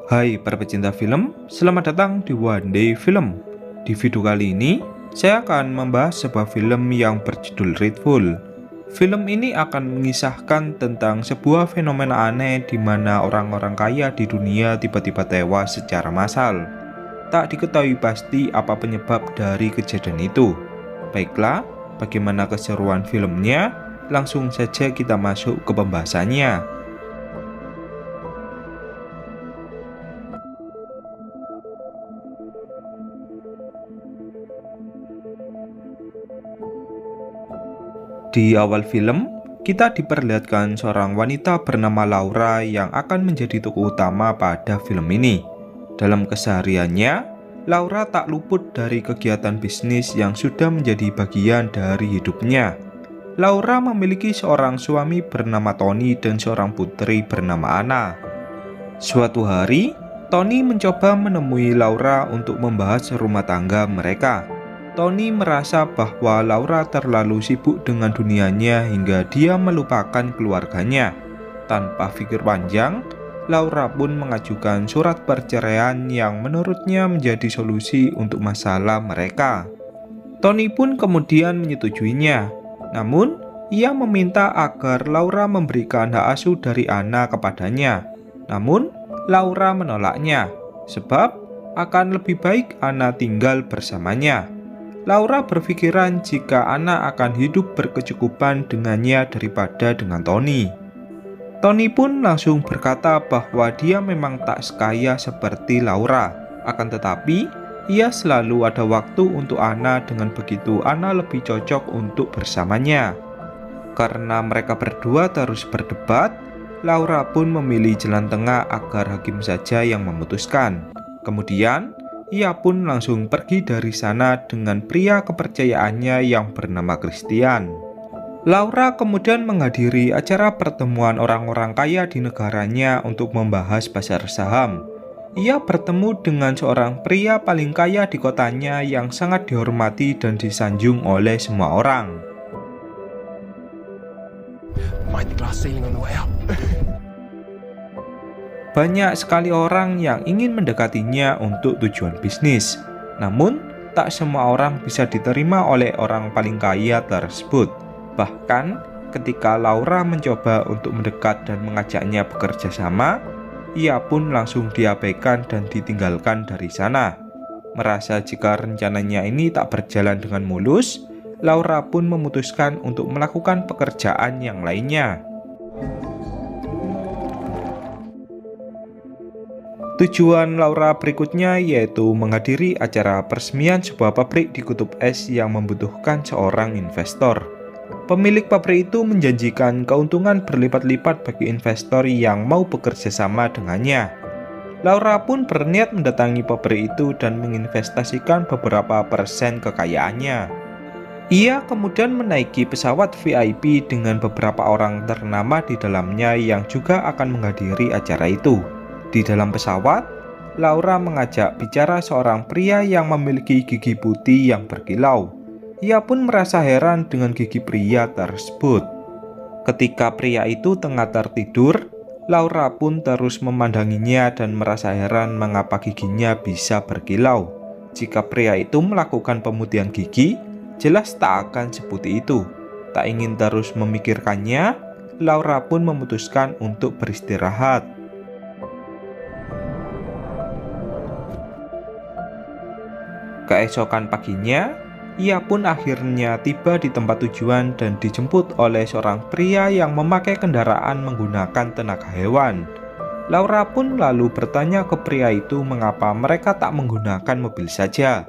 Hai para pecinta film, selamat datang di One Day Film. Di video kali ini, saya akan membahas sebuah film yang berjudul Redfall. Film ini akan mengisahkan tentang sebuah fenomena aneh di mana orang-orang kaya di dunia tiba-tiba tewas secara massal. Tak diketahui pasti apa penyebab dari kejadian itu. Baiklah, bagaimana keseruan filmnya? Langsung saja kita masuk ke pembahasannya. Di awal film, kita diperlihatkan seorang wanita bernama Laura yang akan menjadi tokoh utama pada film ini. Dalam kesehariannya, Laura tak luput dari kegiatan bisnis yang sudah menjadi bagian dari hidupnya. Laura memiliki seorang suami bernama Tony dan seorang putri bernama Anna. Suatu hari, Tony mencoba menemui Laura untuk membahas rumah tangga mereka. Tony merasa bahwa Laura terlalu sibuk dengan dunianya hingga dia melupakan keluarganya. Tanpa pikir panjang, Laura pun mengajukan surat perceraian yang menurutnya menjadi solusi untuk masalah mereka. Tony pun kemudian menyetujuinya. Namun, ia meminta agar Laura memberikan hak asuh dari Anna kepadanya. Namun, Laura menolaknya, sebab akan lebih baik Anna tinggal bersamanya. Laura berpikiran jika Anna akan hidup berkecukupan dengannya daripada dengan Tony. Tony pun langsung berkata bahwa dia memang tak sekaya seperti Laura. Akan tetapi, ia selalu ada waktu untuk Anna, dengan begitu Anna lebih cocok untuk bersamanya. Karena mereka berdua terus berdebat, Laura pun memilih jalan tengah agar hakim saja yang memutuskan. Kemudian, ia pun langsung pergi dari sana dengan pria kepercayaannya yang bernama Christian. Laura kemudian menghadiri acara pertemuan orang-orang kaya di negaranya untuk membahas pasar saham. Ia bertemu dengan seorang pria paling kaya di kotanya yang sangat dihormati dan disanjung oleh semua orang. Banyak sekali orang yang ingin mendekatinya untuk tujuan bisnis. Namun, tak semua orang bisa diterima oleh orang paling kaya tersebut. Bahkan, ketika Laura mencoba untuk mendekat dan mengajaknya bekerja sama, ia pun langsung diabaikan dan ditinggalkan dari sana. Merasa jika rencananya ini tak berjalan dengan mulus, Laura pun memutuskan untuk melakukan pekerjaan yang lainnya. Tujuan Laura berikutnya yaitu menghadiri acara peresmian sebuah pabrik di kutub es yang membutuhkan seorang investor. Pemilik pabrik itu menjanjikan keuntungan berlipat-lipat bagi investor yang mau bekerja sama dengannya. Laura pun berniat mendatangi pabrik itu dan menginvestasikan beberapa persen kekayaannya. Ia kemudian menaiki pesawat VIP dengan beberapa orang ternama di dalamnya yang juga akan menghadiri acara itu. Di dalam pesawat, Laura mengajak bicara seorang pria yang memiliki gigi putih yang berkilau. Ia pun merasa heran dengan gigi pria tersebut. Ketika pria itu tengah tertidur, Laura pun terus memandanginya dan merasa heran mengapa giginya bisa berkilau. Jika pria itu melakukan pemutihan gigi, jelas tak akan seputih itu. Tak ingin terus memikirkannya, Laura pun memutuskan untuk beristirahat. Keesokan paginya, ia pun akhirnya tiba di tempat tujuan dan dijemput oleh seorang pria yang memakai kendaraan menggunakan tenaga hewan. Laura pun lalu bertanya ke pria itu mengapa mereka tak menggunakan mobil saja.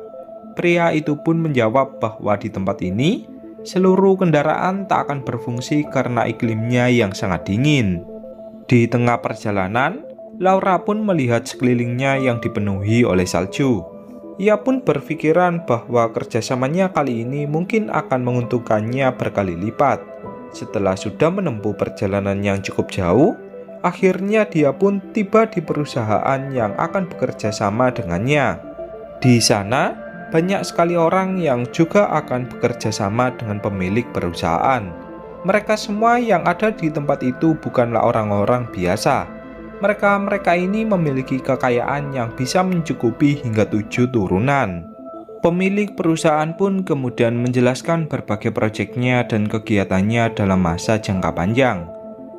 Pria itu pun menjawab bahwa di tempat ini, seluruh kendaraan tak akan berfungsi karena iklimnya yang sangat dingin. Di tengah perjalanan, Laura pun melihat sekelilingnya yang dipenuhi oleh salju. Ia pun berpikiran bahwa kerjasamanya kali ini mungkin akan menguntungkannya berkali lipat. Setelah sudah menempuh perjalanan yang cukup jauh, akhirnya dia pun tiba di perusahaan yang akan bekerja sama dengannya. Di sana, banyak sekali orang yang juga akan bekerja sama dengan pemilik perusahaan. Mereka semua yang ada di tempat itu bukanlah orang-orang biasa. Mereka-mereka ini memiliki kekayaan yang bisa mencukupi hingga 7 turunan. Pemilik perusahaan pun kemudian menjelaskan berbagai proyeknya dan kegiatannya dalam masa jangka panjang.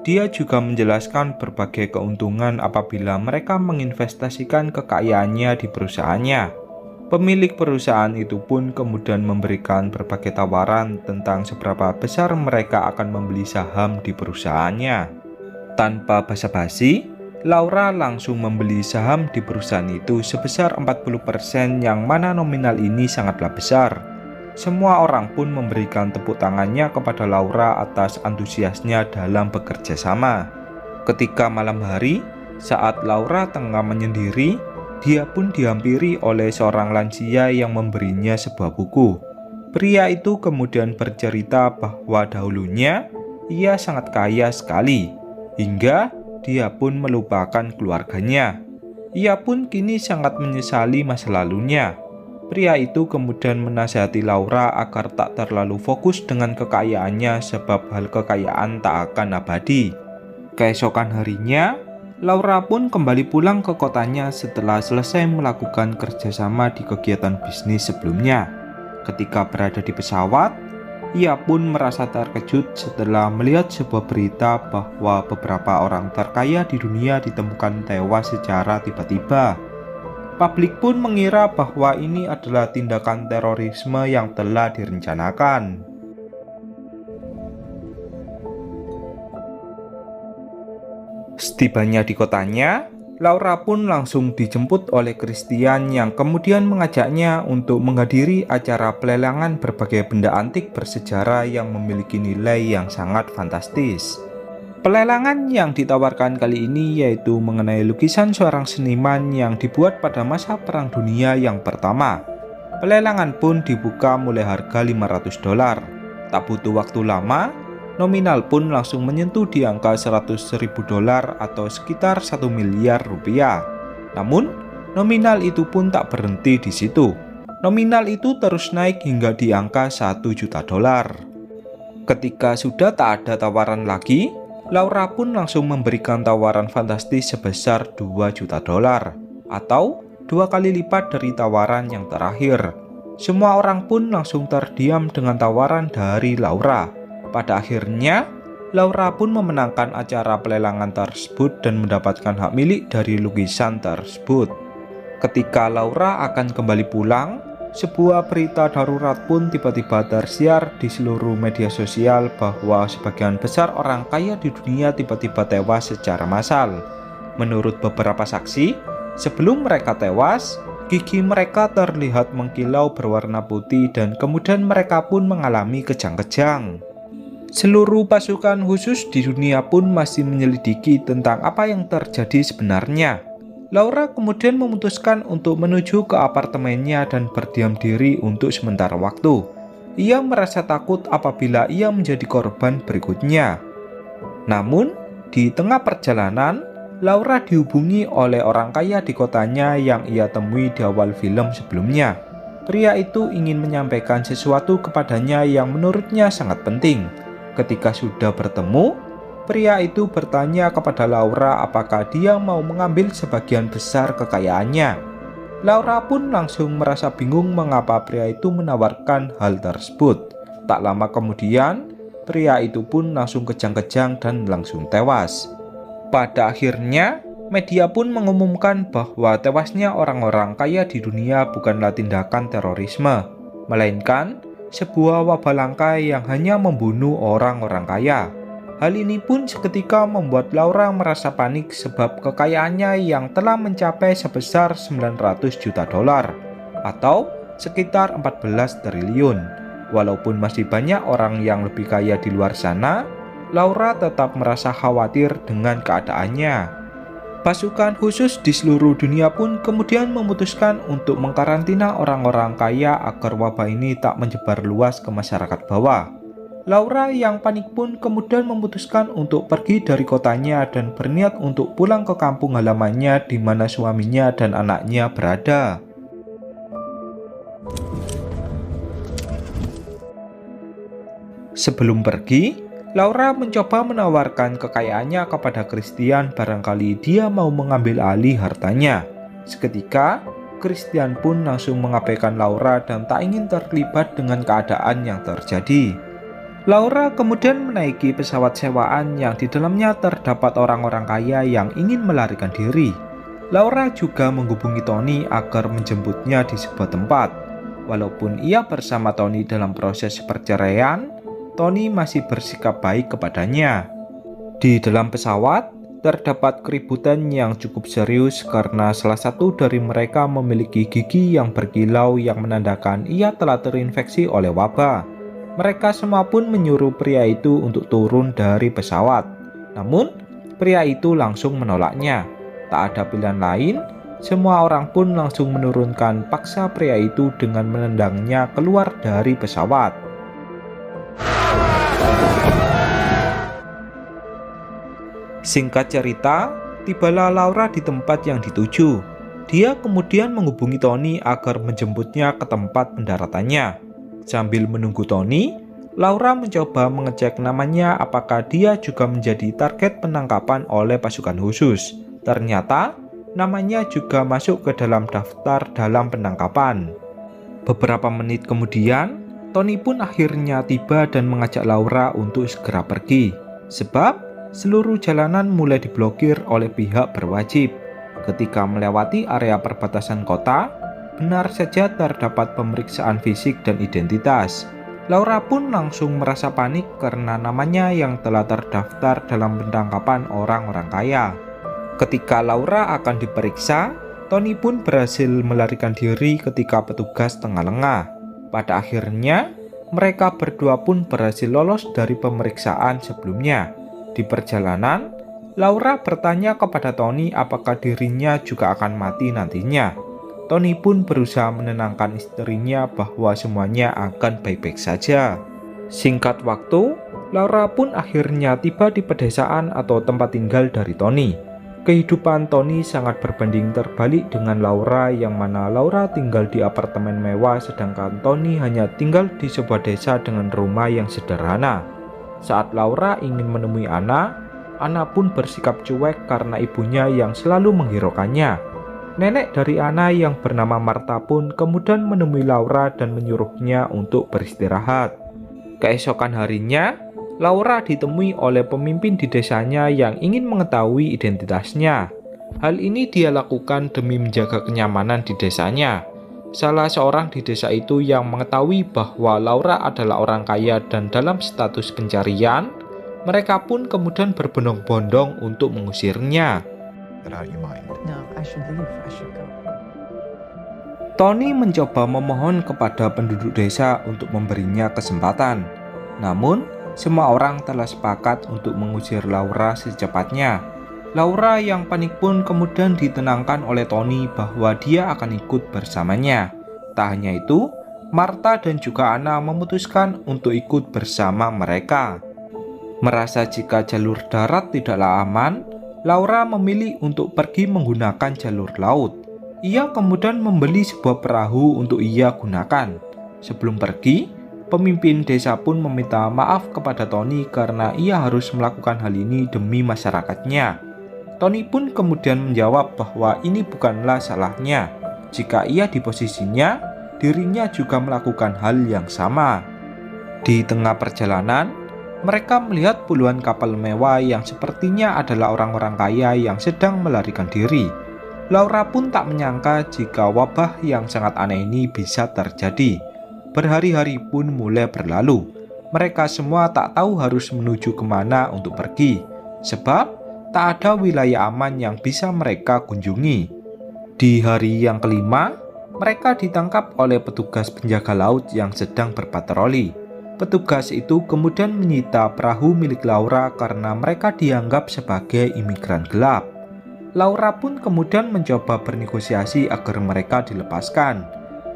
Dia juga menjelaskan berbagai keuntungan apabila mereka menginvestasikan kekayaannya di perusahaannya. Pemilik perusahaan itu pun kemudian memberikan berbagai tawaran tentang seberapa besar mereka akan membeli saham di perusahaannya. Tanpa basa-basi, Laura langsung membeli saham di perusahaan itu sebesar 40%, yang mana nominal ini sangatlah besar. Semua orang pun memberikan tepuk tangannya kepada Laura atas antusiasnya dalam bekerja sama. Ketika malam hari, saat Laura tengah menyendiri, dia pun dihampiri oleh seorang lansia yang memberinya sebuah buku. Pria itu kemudian bercerita bahwa dahulunya ia sangat kaya sekali, hingga dia pun melupakan keluarganya. Ia pun kini sangat menyesali masa lalunya. Pria itu kemudian menasihati Laura agar tak terlalu fokus dengan kekayaannya, sebab hal kekayaan tak akan abadi. Keesokan harinya, Laura pun kembali pulang ke kotanya setelah selesai melakukan kerjasama di kegiatan bisnis sebelumnya. Ketika berada di pesawat, ia pun merasa terkejut setelah melihat sebuah berita bahwa beberapa orang terkaya di dunia ditemukan tewas secara tiba-tiba. Publik pun mengira bahwa ini adalah tindakan terorisme yang telah direncanakan. Setibanya di kotanya, Laura pun langsung dijemput oleh Christian yang kemudian mengajaknya untuk menghadiri acara pelelangan berbagai benda antik bersejarah yang memiliki nilai yang sangat fantastis. Pelelangan yang ditawarkan kali ini yaitu mengenai lukisan seorang seniman yang dibuat pada masa Perang Dunia yang pertama. Pelelangan pun dibuka mulai harga $500. Tak butuh waktu lama, nominal pun langsung menyentuh di angka $100.000 atau sekitar 1 miliar rupiah. Namun, nominal itu pun tak berhenti di situ. Nominal itu terus naik hingga di angka $1 juta. Ketika sudah tak ada tawaran lagi, Laura pun langsung memberikan tawaran fantastis sebesar $2 juta atau 2 kali lipat dari tawaran yang terakhir. Semua orang pun langsung terdiam dengan tawaran dari Laura. Pada akhirnya, Laura pun memenangkan acara pelelangan tersebut dan mendapatkan hak milik dari lukisan tersebut. Ketika Laura akan kembali pulang, sebuah berita darurat pun tiba-tiba tersiar di seluruh media sosial bahwa sebagian besar orang kaya di dunia tiba-tiba tewas secara massal. Menurut beberapa saksi, sebelum mereka tewas, gigi mereka terlihat mengkilau berwarna putih dan kemudian mereka pun mengalami kejang-kejang. Seluruh pasukan khusus di dunia pun masih menyelidiki tentang apa yang terjadi sebenarnya. Laura kemudian memutuskan untuk menuju ke apartemennya dan berdiam diri untuk sementara waktu. Ia merasa takut apabila ia menjadi korban berikutnya. Namun, di tengah perjalanan, Laura dihubungi oleh orang kaya di kotanya yang ia temui di awal film sebelumnya. Pria itu ingin menyampaikan sesuatu kepadanya yang menurutnya sangat penting. Ketika sudah bertemu, pria itu bertanya kepada Laura apakah dia mau mengambil sebagian besar kekayaannya. Laura pun langsung merasa bingung mengapa pria itu menawarkan hal tersebut. Tak lama kemudian, pria itu pun langsung kejang-kejang dan langsung tewas. Pada akhirnya, media pun mengumumkan bahwa tewasnya orang-orang kaya di dunia bukanlah tindakan terorisme, melainkan sebuah wabah langka yang hanya membunuh orang-orang kaya. Hal ini pun seketika membuat Laura merasa panik sebab kekayaannya yang telah mencapai sebesar $900 juta atau sekitar 14 triliun. Walaupun masih banyak orang yang lebih kaya di luar sana, Laura tetap merasa khawatir dengan keadaannya. Pasukan khusus di seluruh dunia pun kemudian memutuskan untuk mengkarantina orang-orang kaya agar wabah ini tak menyebar luas ke masyarakat bawah. Laura yang panik pun kemudian memutuskan untuk pergi dari kotanya dan berniat untuk pulang ke kampung halamannya di mana suaminya dan anaknya berada. Sebelum pergi, Laura mencoba menawarkan kekayaannya kepada Christian, barangkali dia mau mengambil alih hartanya. Seketika, Christian pun langsung mengabaikan Laura dan tak ingin terlibat dengan keadaan yang terjadi. Laura kemudian menaiki pesawat sewaan yang di dalamnya terdapat orang-orang kaya yang ingin melarikan diri. Laura juga menghubungi Tony agar menjemputnya di sebuah tempat. Walaupun ia bersama Tony dalam proses perceraian, Tony masih bersikap baik kepadanya. Di dalam pesawat, terdapat keributan yang cukup serius karena salah satu dari mereka memiliki gigi yang berkilau yang menandakan ia telah terinfeksi oleh wabah. Mereka semua pun menyuruh pria itu untuk turun dari pesawat. Namun, pria itu langsung menolaknya. Tak ada pilihan lain, semua orang pun langsung menurunkan paksa pria itu dengan menendangnya keluar dari pesawat. Singkat cerita, tibalah Laura di tempat yang dituju. Dia kemudian menghubungi Tony agar menjemputnya ke tempat pendaratannya. Sambil menunggu Tony, Laura mencoba mengecek namanya apakah dia juga menjadi target penangkapan oleh pasukan khusus. Ternyata, namanya juga masuk ke dalam daftar dalam penangkapan. Beberapa menit kemudian, Tony pun akhirnya tiba dan mengajak Laura untuk segera pergi. Sebab, seluruh jalanan mulai diblokir oleh pihak berwajib. Ketika melewati area perbatasan kota, benar saja terdapat pemeriksaan fisik dan identitas. Laura pun langsung merasa panik karena namanya yang telah terdaftar dalam penangkapan orang-orang kaya. Ketika Laura akan diperiksa, Tony pun berhasil melarikan diri ketika petugas tengah lengah. Pada akhirnya, mereka berdua pun berhasil lolos dari pemeriksaan sebelumnya. Di perjalanan, Laura bertanya kepada Tony apakah dirinya juga akan mati nantinya. Tony pun berusaha menenangkan istrinya bahwa semuanya akan baik-baik saja. Singkat waktu, Laura pun akhirnya tiba di pedesaan atau tempat tinggal dari Tony. Kehidupan Tony sangat berbanding terbalik dengan Laura, yang mana Laura tinggal di apartemen mewah sedangkan Tony hanya tinggal di sebuah desa dengan rumah yang sederhana. Saat Laura ingin menemui Anna pun bersikap cuek karena ibunya yang selalu menghiraukannya. Nenek dari Anna yang bernama Martha pun kemudian menemui Laura dan menyuruhnya untuk beristirahat. Keesokan harinya, Laura ditemui oleh pemimpin di desanya yang ingin mengetahui identitasnya. Hal ini dia lakukan demi menjaga kenyamanan di desanya. Salah seorang di desa itu yang mengetahui bahwa Laura adalah orang kaya dan dalam status pencarian, mereka pun kemudian berbondong-bondong untuk mengusirnya. Tony mencoba memohon kepada penduduk desa untuk memberinya kesempatan. Namun, semua orang telah sepakat untuk mengusir Laura secepatnya. Laura yang panik pun kemudian ditenangkan oleh Tony bahwa dia akan ikut bersamanya. Tak hanya itu, Martha dan juga Anna memutuskan untuk ikut bersama mereka. Merasa jika jalur darat tidaklah aman, Laura memilih untuk pergi menggunakan jalur laut. Ia kemudian membeli sebuah perahu untuk ia gunakan. Sebelum pergi, pemimpin desa pun meminta maaf kepada Tony karena ia harus melakukan hal ini demi masyarakatnya. Tony pun kemudian menjawab bahwa ini bukanlah salahnya. Jika ia di posisinya, dirinya juga melakukan hal yang sama. Di tengah perjalanan, mereka melihat puluhan kapal mewah yang sepertinya adalah orang-orang kaya yang sedang melarikan diri. Laura pun tak menyangka jika wabah yang sangat aneh ini bisa terjadi. Berhari-hari pun mulai berlalu. Mereka semua tak tahu harus menuju kemana untuk pergi, sebab tak ada wilayah aman yang bisa mereka kunjungi. Di hari yang kelima, mereka ditangkap oleh petugas penjaga laut yang sedang berpatroli. Petugas itu kemudian menyita perahu milik Laura karena mereka dianggap sebagai imigran gelap. Laura pun kemudian mencoba bernegosiasi agar mereka dilepaskan.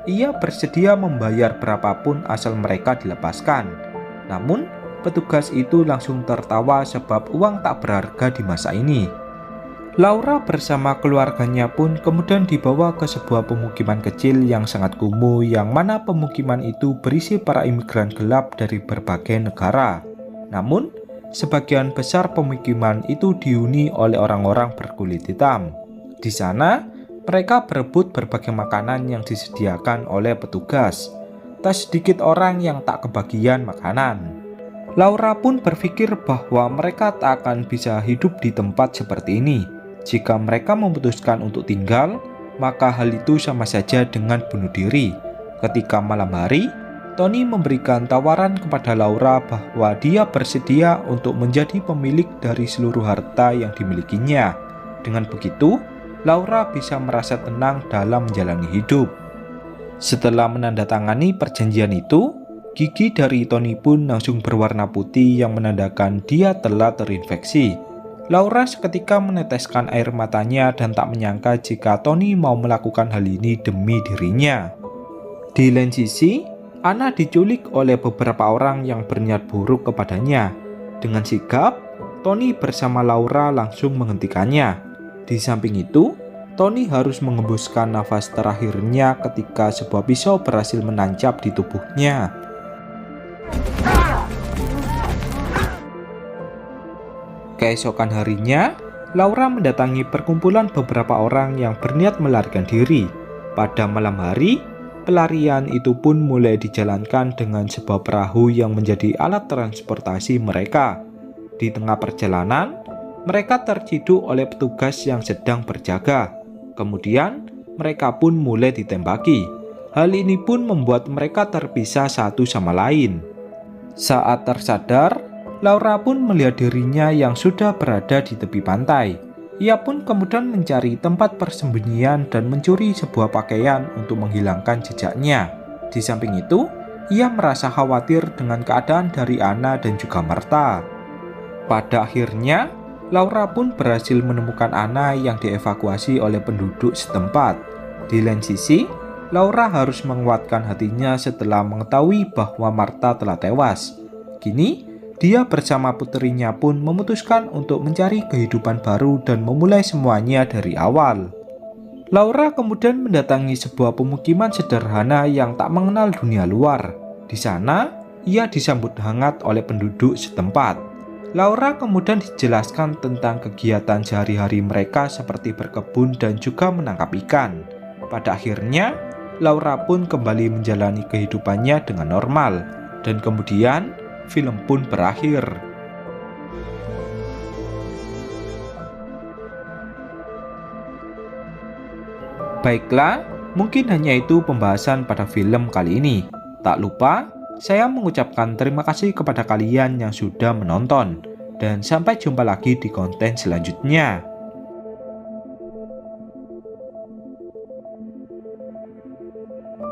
Ia bersedia membayar berapapun asal mereka dilepaskan. Namun, petugas itu langsung tertawa sebab uang tak berharga di masa ini. Laura bersama keluarganya pun kemudian dibawa ke sebuah pemukiman kecil yang sangat kumuh, yang mana pemukiman itu berisi para imigran gelap dari berbagai negara. Namun, sebagian besar pemukiman itu dihuni oleh orang-orang berkulit hitam. Di sana, mereka berebut berbagai makanan yang disediakan oleh petugas. Tak sedikit orang yang tak kebagian makanan. Laura pun berpikir bahwa mereka tak akan bisa hidup di tempat seperti ini. Jika mereka memutuskan untuk tinggal, maka hal itu sama saja dengan bunuh diri. Ketika malam hari, Tony memberikan tawaran kepada Laura bahwa dia bersedia untuk menjadi pemilik dari seluruh harta yang dimilikinya. Dengan begitu, Laura bisa merasa tenang dalam menjalani hidup. Setelah menandatangani perjanjian itu, gigi dari Tony pun langsung berwarna putih yang menandakan dia telah terinfeksi. Laura seketika meneteskan air matanya dan tak menyangka jika Tony mau melakukan hal ini demi dirinya. Di lain sisi, Anna diculik oleh beberapa orang yang berniat buruk kepadanya. Dengan sigap, Tony bersama Laura langsung menghentikannya. Di samping itu, Tony harus mengembuskan nafas terakhirnya ketika sebuah pisau berhasil menancap di tubuhnya. Keesokan harinya, Laura mendatangi perkumpulan beberapa orang yang berniat melarikan diri. Pada malam hari, pelarian itu pun mulai dijalankan dengan sebuah perahu yang menjadi alat transportasi mereka. Di tengah perjalanan, mereka terciduk oleh petugas yang sedang berjaga. Kemudian, mereka pun mulai ditembaki. Hal ini pun membuat mereka terpisah satu sama lain. Saat tersadar, Laura pun melihat dirinya yang sudah berada di tepi pantai. Ia pun kemudian mencari tempat persembunyian dan mencuri sebuah pakaian untuk menghilangkan jejaknya. Di samping itu, ia merasa khawatir dengan keadaan dari Anna dan juga Martha. Pada akhirnya, Laura pun berhasil menemukan Anna yang dievakuasi oleh penduduk setempat. Di lain sisi, Laura harus menguatkan hatinya setelah mengetahui bahwa Martha telah tewas. Kini, dia bersama putrinya pun memutuskan untuk mencari kehidupan baru dan memulai semuanya dari awal. Laura kemudian mendatangi sebuah pemukiman sederhana yang tak mengenal dunia luar. Di sana, ia disambut hangat oleh penduduk setempat. Laura kemudian dijelaskan tentang kegiatan sehari-hari mereka seperti berkebun dan juga menangkap ikan. Pada akhirnya, Laura pun kembali menjalani kehidupannya dengan normal. Dan kemudian, film pun berakhir. Baiklah, mungkin hanya itu pembahasan pada film kali ini. Tak lupa, saya mengucapkan terima kasih kepada kalian yang sudah menonton. Dan sampai jumpa lagi di konten selanjutnya.